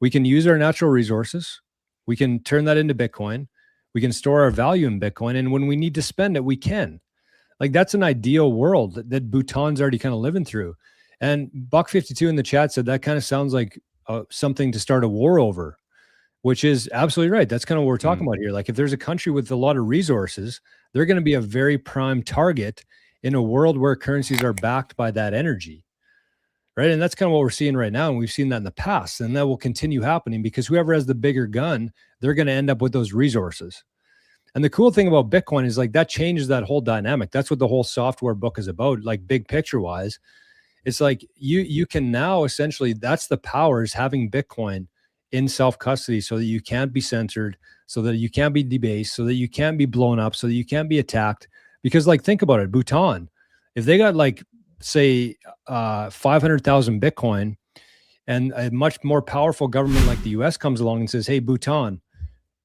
We can use our natural resources. We can turn that into Bitcoin. We can store our value in Bitcoin. And when we need to spend it, we can. Like, that's an ideal world that Bhutan's already kind of living through. And Buck52 in the chat said that kind of sounds like something to start a war over, which is absolutely right. That's kind of what we're talking about here. Like, if there's a country with a lot of resources, they're going to be a very prime target in a world where currencies are backed by that energy. Right. And that's kind of what we're seeing right now. And we've seen that in the past. And that will continue happening because whoever has the bigger gun, they're going to end up with those resources. And the cool thing about Bitcoin is like that changes that whole dynamic. That's what the whole software book is about, like big picture wise. It's like you can now essentially, that's the power, is having Bitcoin in self-custody so that you can't be censored, so that you can't be debased, so that you can't be blown up, so that you can't be attacked. Because like, think about it, Bhutan, if they got like, say 500,000 Bitcoin and a much more powerful government like the US comes along and says, hey, Bhutan,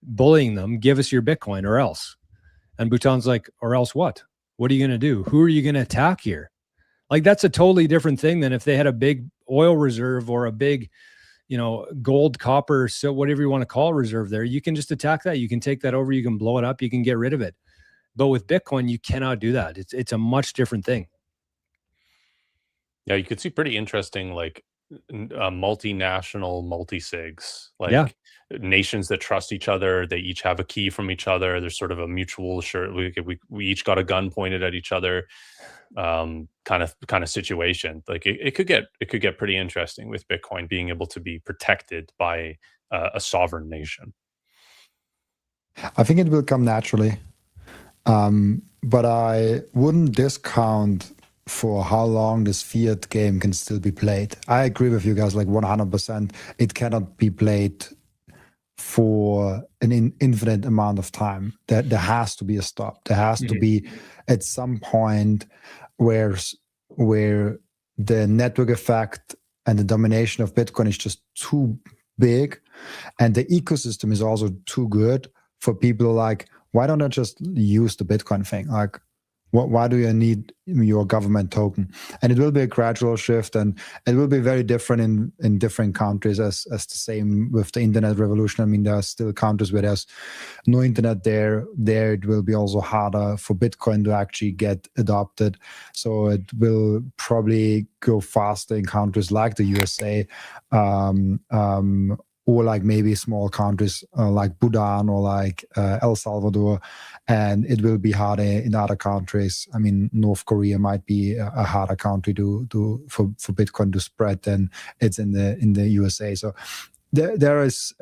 bullying them, give us your Bitcoin or else. And Bhutan's like, or else what? What are you going to do? Who are you going to attack here? Like, that's a totally different thing than if they had a big oil reserve or a big, gold, copper, so whatever you want to call reserve there. You can just attack that. You can take that over. You can blow it up. You can get rid of it. But with Bitcoin, you cannot do that. It's a much different thing. Yeah, you could see pretty interesting, like multinational multi-sigs, like nations that trust each other. They each have a key from each other. There's sort of a mutual assured. We each got a gun pointed at each other, kind of situation. Like it could get pretty interesting with Bitcoin being able to be protected by a sovereign nation. I think it will come naturally, but I wouldn't discount for how long this fiat game can still be played. I agree with you guys, like 100%. It cannot be played for an infinite amount of time. There has to be a stop. There has to be at some point where the network effect and the domination of Bitcoin is just too big, and the ecosystem is also too good for people like, why don't I just use the Bitcoin thing? Like, why do you need your government token? And it will be a gradual shift, and it will be very different in different countries, as the same with the internet revolution. I mean, there are still countries where there's no internet there. There it will be also harder for Bitcoin to actually get adopted. So it will probably go faster in countries like the USA, or like maybe small countries like Bhutan or like El Salvador, and it will be harder in other countries. I mean, North Korea might be a harder country for Bitcoin to spread than it's in the USA. So there is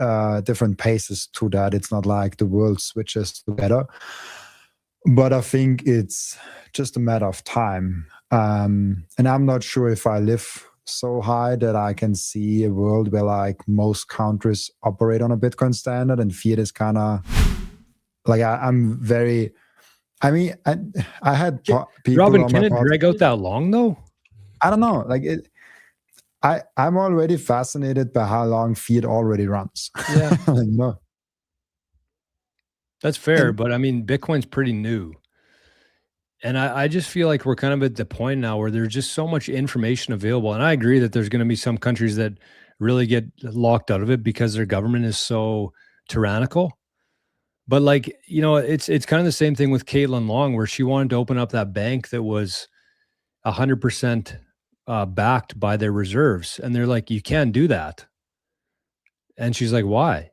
different paces to that. It's not like the world switches together, but I think it's just a matter of time. And I'm not sure if I live so high that I can see a world where like most countries operate on a Bitcoin standard, and fiat is kind of like, I'm very, I mean, I had people. Robin, can it drag out that long though? I don't know. Like I'm already fascinated by how long fiat already runs. Yeah. Like, that's fair. But I mean, Bitcoin's pretty new. And I just feel like we're kind of at the point now where there's just so much information available. And I agree that there's going to be some countries that really get locked out of it because their government is so tyrannical. But like, it's kind of the same thing with Caitlin Long, where she wanted to open up that bank that was 100% backed by their reserves. And they're like, you can't do that. And she's like, why?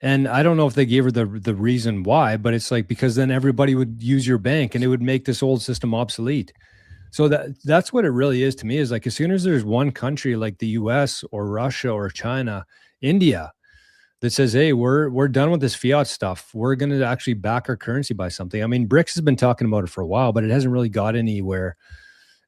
And I don't know if they gave her the reason why, but it's like, because then everybody would use your bank and it would make this old system obsolete. So that's what it really is to me, is like, as soon as there's one country like the US or Russia or China, India, that says, hey, we're done with this fiat stuff. We're going to actually back our currency by something. I mean, BRICS has been talking about it for a while, but it hasn't really got anywhere.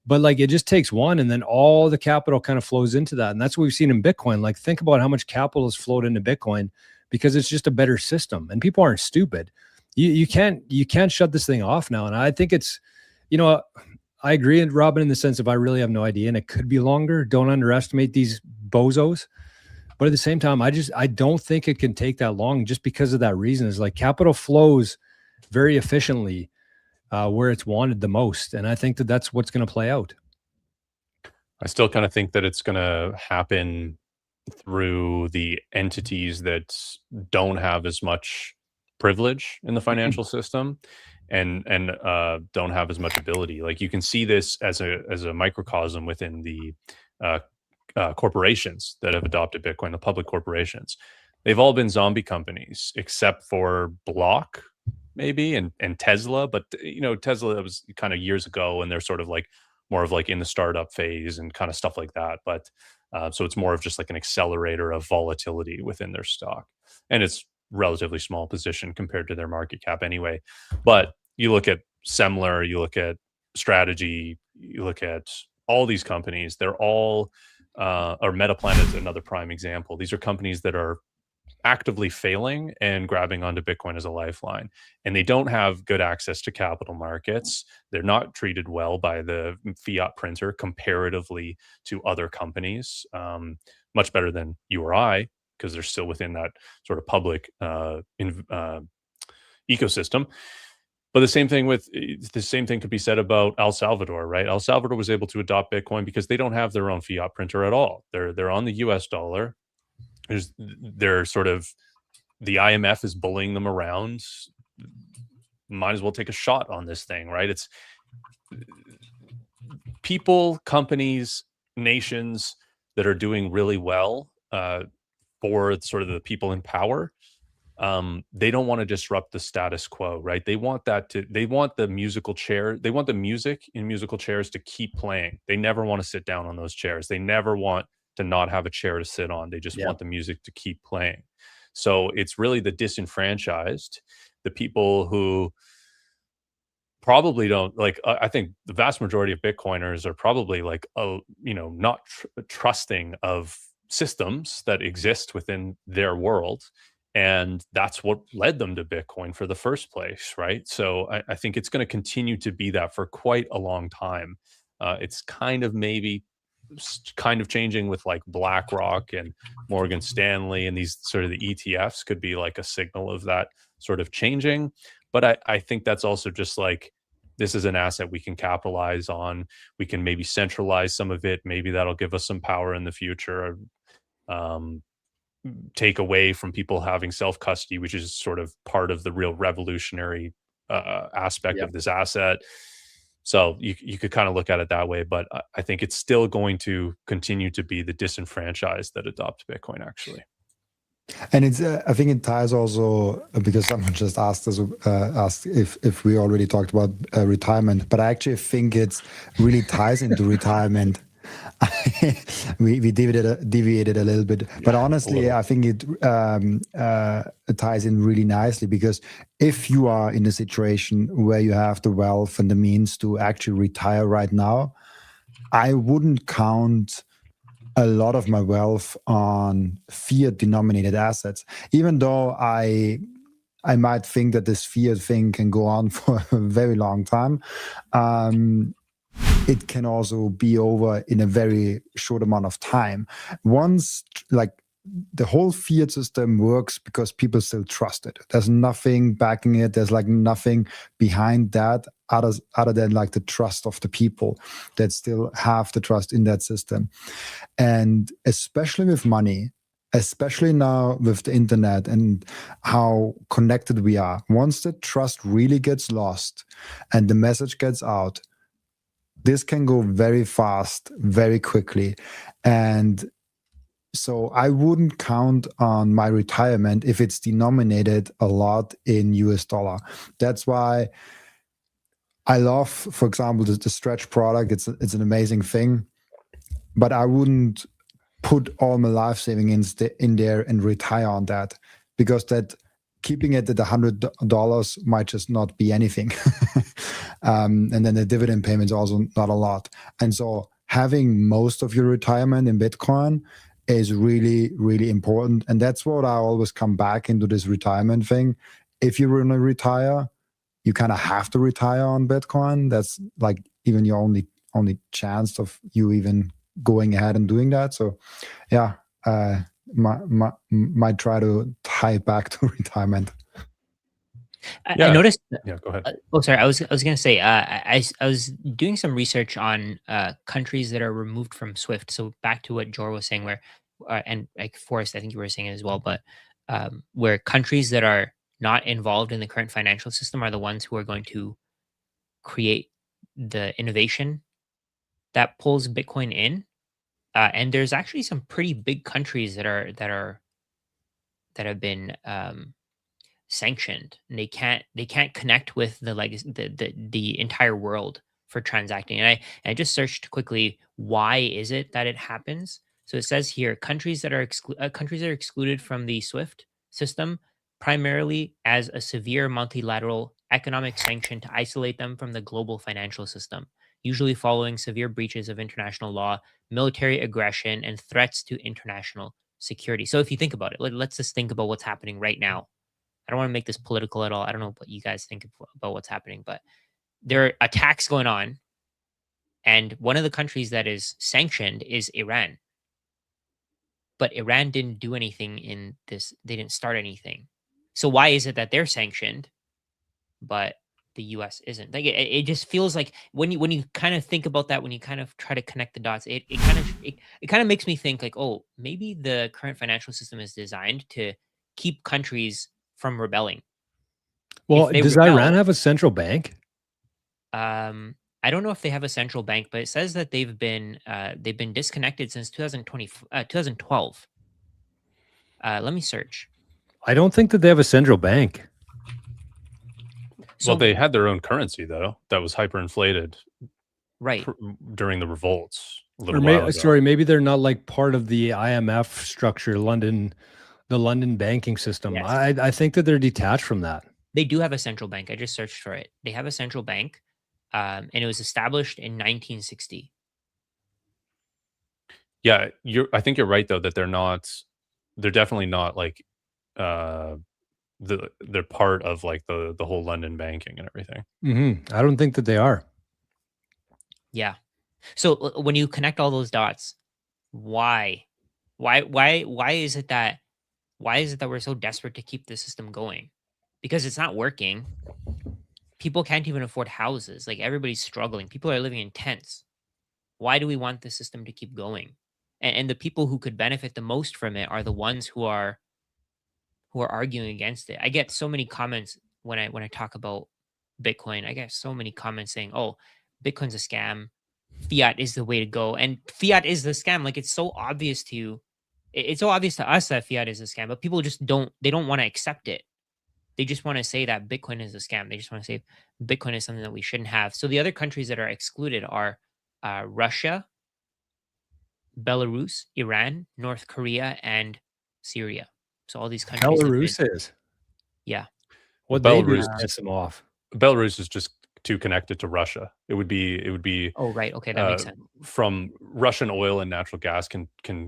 But like, it just takes one, and then all the capital kind of flows into that. And that's what we've seen in Bitcoin. Like, think about how much capital has flowed into Bitcoin, because it's just a better system, and people aren't stupid. You can't shut this thing off now. And I think it's, I agree with Robin in the sense of, I really have no idea, and it could be longer. Don't underestimate these bozos. But at the same time, I don't think it can take that long, just because of that reason. Is like, capital flows very efficiently where it's wanted the most. And I think that's what's going to play out. I still kind of think that it's going to happen through the entities that don't have as much privilege in the financial system and don't have as much ability. Like you can see this as a microcosm within the uh, corporations that have adopted Bitcoin, the public corporations. They've all been zombie companies except for Block, maybe, and Tesla. But you know, Tesla, that was kind of years ago, and they're sort of like more of like in the startup phase and kind of stuff like that. But so it's more of just like an accelerator of volatility within their stock, and it's relatively small position compared to their market cap anyway. But you look at Semler, you look at Strategy, you look at all these companies, they're all or Metaplanet is another prime example. These are companies that are actively failing and grabbing onto Bitcoin as a lifeline. And they don't have good access to capital markets. They're not treated well by the fiat printer comparatively to other companies, much better than you or I, because they're still within that sort of public ecosystem. But the same thing could be said about El Salvador, right? El Salvador was able to adopt Bitcoin because they don't have their own fiat printer at all. They're on the US dollar. They're sort of, the IMF is bullying them around. Might as well take a shot on this thing, right? It's people, companies, nations that are doing really well for sort of the people in power. They don't want to disrupt the status quo, right? They want the musical chair. They want the music in musical chairs to keep playing. They never want to sit down on those chairs. They never want to not have a chair to sit on. They just want the music to keep playing. So it's really the disenfranchised, the people who probably don't like, I think the vast majority of Bitcoiners are probably like, not trusting of systems that exist within their world. And that's what led them to Bitcoin for the first place, right? So I think it's going to continue to be that for quite a long time. It's kind of changing with like BlackRock and Morgan Stanley, and these sort of the ETFs could be like a signal of that sort of changing. But I think that's also just like, this is an asset we can capitalize on. We can maybe centralize some of it. Maybe that'll give us some power in the future. Take away from people having self-custody, which is sort of part of the real revolutionary aspect of this asset. So you could kind of look at it that way, but I think it's still going to continue to be the disenfranchised that adopt Bitcoin, actually. And it's I think it ties also, because someone just asked if we already talked about retirement, but I actually think it really ties into retirement. we deviated a little bit, but honestly, I think it ties in really nicely, because if you are in a situation where you have the wealth and the means to actually retire right now, I wouldn't count a lot of my wealth on fiat denominated assets, even though I might think that this fiat thing can go on for a very long time. It can also be over in a very short amount of time. Once, like, the whole fiat system works because people still trust it. There's nothing backing it. There's like nothing behind that other than like the trust of the people that still have the trust in that system. And especially with money, especially now with the internet and how connected we are, once the trust really gets lost and the message gets out, this can go very fast, very quickly. And so I wouldn't count on my retirement if it's denominated a lot in US dollar. That's why I love, for example, the Stretch product. It's an amazing thing, but I wouldn't put all my life savings in there and retire on that, because that keeping it at $100 might just not be anything. And then the dividend payment is also not a lot. And so having most of your retirement in Bitcoin is really, really important. And that's what I always come back into, this retirement thing. If you're going to retire, you kind of have to retire on Bitcoin. That's like even your only chance of you even going ahead and doing that. So yeah, might try to tie it back to retirement. Yeah. I noticed. Yeah, go ahead. Sorry. I was going to say. I was doing some research on countries that are removed from SWIFT. So back to what Jor was saying, where and like Forrest, I think you were saying it as well, but where countries that are not involved in the current financial system are the ones who are going to create the innovation that pulls Bitcoin in. And there's actually some pretty big countries that have been sanctioned, and they can't connect with the legacy, the entire world for transacting. And I just searched quickly, why is it that it happens? So it says here, countries that are countries that are excluded from the SWIFT system primarily as a severe multilateral economic sanction to isolate them from the global financial system, usually following severe breaches of international law, military aggression, and threats to international security. So if you think about it, let's just think about what's happening right now. I don't want to make this political at all. I don't know what you guys think about what's happening, but there are attacks going on. And one of the countries that is sanctioned is Iran. But Iran didn't do anything in this. They didn't start anything. So why is it that they're sanctioned, but the US isn't? Like it just feels like when you kind of think about that, when you kind of try to connect the dots, it kind of makes me think like, oh, maybe the current financial system is designed to keep countries from rebelling. Well, does Iran have a central bank? I don't know if they have a central bank, but it says that they've been disconnected since 2012. Let me search. I don't think that they have a central bank. So, well, they had their own currency though that was hyperinflated, right, during the revolts. Maybe they're not like part of the IMF structure, the London banking system. Yes. I think that they're detached from that. They do have a central bank. I just searched for it. They have a central bank, and it was established in 1960. Yeah, I think you're right though that they're definitely not like they're part of like the whole London banking and everything. I don't think that they are. Yeah. So when you connect all those dots, why is it that we're so desperate to keep the system going? Because it's not working. People can't even afford houses. Like everybody's struggling. People are living in tents. Why do we want the system to keep going? And the people who could benefit the most from it are the ones who are arguing against it. I get so many comments when I talk about Bitcoin. I get so many comments saying, "Oh, Bitcoin's a scam. Fiat is the way to go." And fiat is the scam. Like it's so obvious to you. It's so obvious to us that fiat is a scam, but people just don't want to accept it. They just want to say that Bitcoin is a scam. They just want to say Bitcoin is something that we shouldn't have. So the other countries that are excluded are Russia, Belarus, Iran, North Korea, and Syria. So all these countries. Belarus is. Yeah. What Belarus piss them off. Belarus is just too connected to Russia. It would be. Oh right. Okay, that makes sense. From Russian oil and natural gas can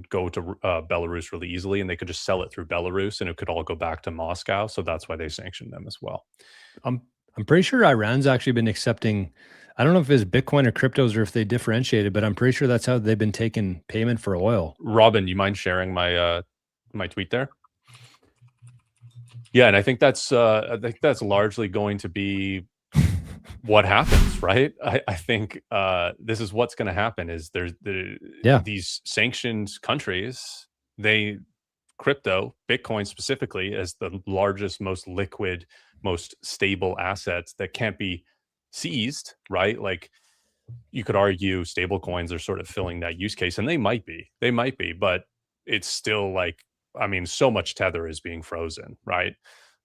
go to Belarus really easily, and they could just sell it through Belarus, and it could all go back to Moscow. So that's why they sanctioned them as well. I'm pretty sure Iran's actually been accepting. I don't know if it's Bitcoin or cryptos or if they differentiated, but I'm pretty sure that's how they've been taking payment for oil. Robin, you mind sharing my my tweet there? Yeah, and I think that's largely going to be what happens, right? I think this is what's going to happen. Is there's these sanctioned countries, crypto, Bitcoin specifically, as the largest, most liquid, most stable assets that can't be seized, right? Like you could argue stable coins are sort of filling that use case, and they might be, but it's still like, I mean, so much tether is being frozen, right?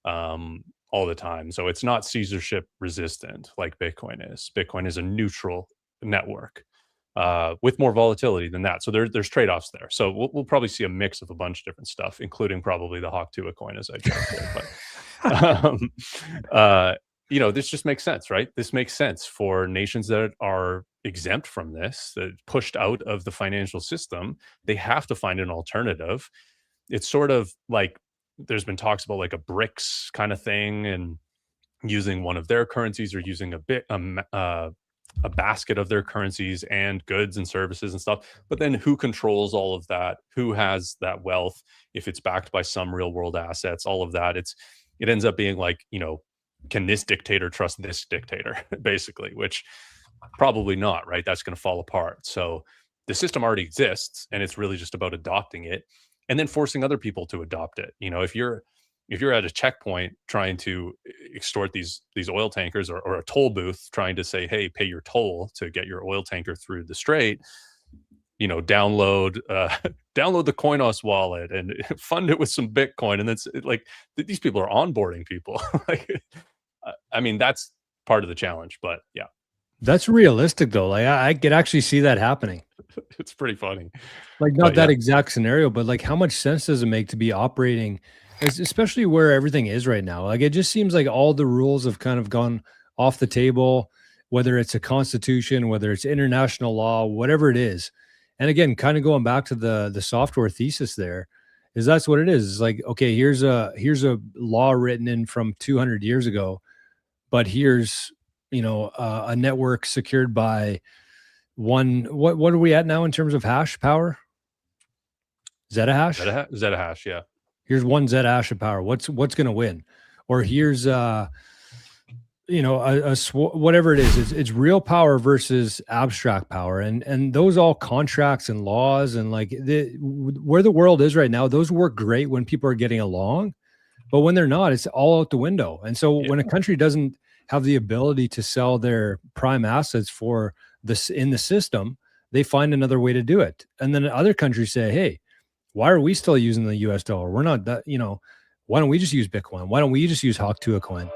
All the time. So it's not censorship resistant like Bitcoin is. Bitcoin is a neutral network with more volatility than that. So there's trade-offs there. So we'll probably see a mix of a bunch of different stuff, including probably the Hawk Tuah coin, as I joked here. But this just makes sense, right? This makes sense for nations that are exempt from this, that pushed out of the financial system. They have to find an alternative. It's sort of like there's been talks about like a BRICS kind of thing, and using one of their currencies or using a basket of their currencies and goods and services and stuff. But then who controls all of that? Who has that wealth? If it's backed by some real world assets, all of that, it ends up being like, can this dictator trust this dictator, basically, which probably not, right? That's going to fall apart. So the system already exists, and it's really just about adopting it, and then forcing other people to adopt it. If you're at a checkpoint trying to extort these oil tankers, or a toll booth trying to say, hey, pay your toll to get your oil tanker through the strait, download the Coinos wallet and fund it with some Bitcoin. And that's like, these people are onboarding people. Like, I mean, that's part of the challenge, but yeah. That's realistic though. Like I could actually see that happening. It's pretty funny. Like not that exact scenario, but like how much sense does it make to be operating, especially where everything is right now? Like it just seems like all the rules have kind of gone off the table, whether it's a constitution, whether it's international law, whatever it is. And again, kind of going back to the software thesis there, is that's what it is. It's like, okay, here's a law written in from 200 years ago, but here's a network secured by what are we at now in terms of hash power? Zettahash? Zettahash, yeah. Here's one zettahash of power. What's going to win? Or here's whatever it is. It's real power versus abstract power, and those all contracts and laws, and like where the world is right now, those work great when people are getting along, but when they're not, it's all out the window. And so when a country doesn't have the ability to sell their prime assets for this in the system, they find another way to do it. And then other countries say, hey, why are we still using the US dollar? We're not that, why don't we just use Bitcoin? Why don't we just use Hawk Tuah coin?